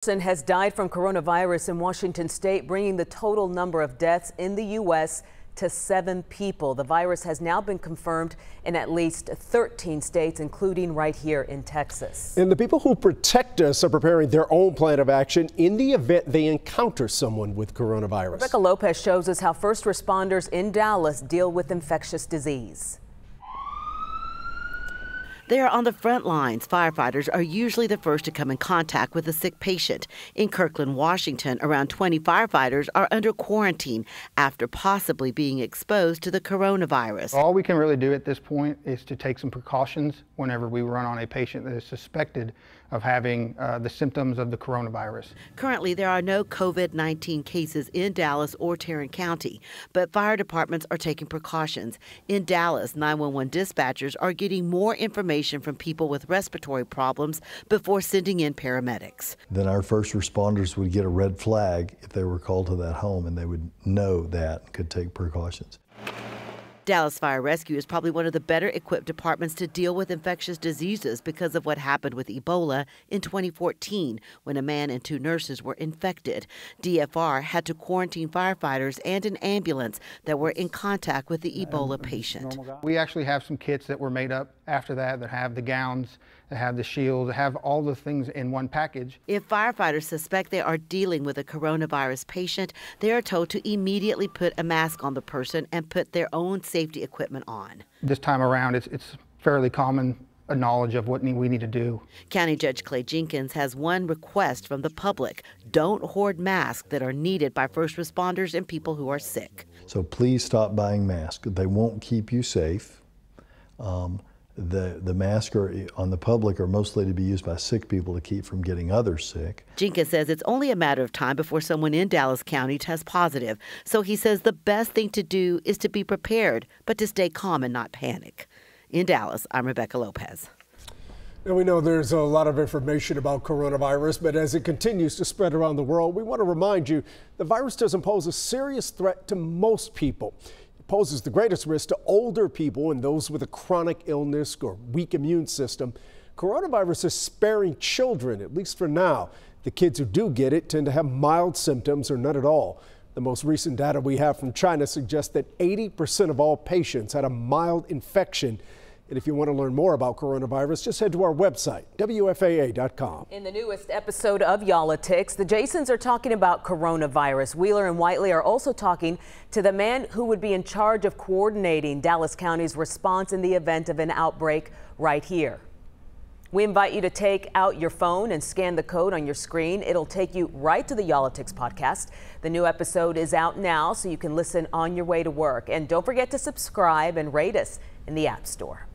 Person has died from coronavirus in Washington state, bringing the total number of deaths in the U.S. to 7 people. The virus has now been confirmed in at least 13 states, including right here in Texas. And the people who protect us are preparing their own plan of action in the event they encounter someone with coronavirus. Rebecca Lopez shows us how first responders in Dallas deal with infectious disease. They are on the front lines. Firefighters are usually the first to come in contact with a sick patient. In Kirkland, Washington, around 20 firefighters are under quarantine after possibly being exposed to the coronavirus. All we can really do at this point is to take some precautions whenever we run on a patient that is suspected of having the symptoms of the coronavirus. Currently, there are no COVID-19 cases in Dallas or Tarrant County, but fire departments are taking precautions. In Dallas, 911 dispatchers are getting more information from people with respiratory problems before sending in paramedics. Then our first responders would get a red flag if they were called to that home, and they would know that and could take precautions. Dallas Fire Rescue is probably one of the better equipped departments to deal with infectious diseases because of what happened with Ebola in 2014 when a man and 2 nurses were infected. DFR had to quarantine firefighters and an ambulance that were in contact with the Ebola patient. We actually have some kits that were made up after that have the gowns, that have the shields, that have all the things in one package. If firefighters suspect they are dealing with a coronavirus patient, they are told to immediately put a mask on the person and put their own safety equipment on. This time around, it's fairly common knowledge of what we need to do. County Judge Clay Jenkins has one request from the public: don't hoard masks that are needed by first responders and people who are sick. So please stop buying masks. They won't keep you safe. The masks on the public are mostly to be used by sick people to keep from getting others sick. Jenkins says it's only a matter of time before someone in Dallas County tests positive. So he says the best thing to do is to be prepared, but to stay calm and not panic. In Dallas, I'm Rebecca Lopez. Now, we know there's a lot of information about coronavirus, but as it continues to spread around the world, we want to remind you the virus doesn't pose a serious threat to most people. Poses the greatest risk to older people and those with a chronic illness or weak immune system. Coronavirus is sparing children, at least for now. The kids who do get it tend to have mild symptoms or none at all. The most recent data we have from China suggests that 80% of all patients had a mild infection. And if you want to learn more about coronavirus, just head to our website, WFAA.com. In the newest episode of Politics, the Jasons are talking about coronavirus. Wheeler and Whiteley are also talking to the man who would be in charge of coordinating Dallas County's response in the event of an outbreak right here. We invite you to take out your phone and scan the code on your screen. It'll take you right to the Politics podcast. The new episode is out now, so you can listen on your way to work. And don't forget to subscribe and rate us in the App Store.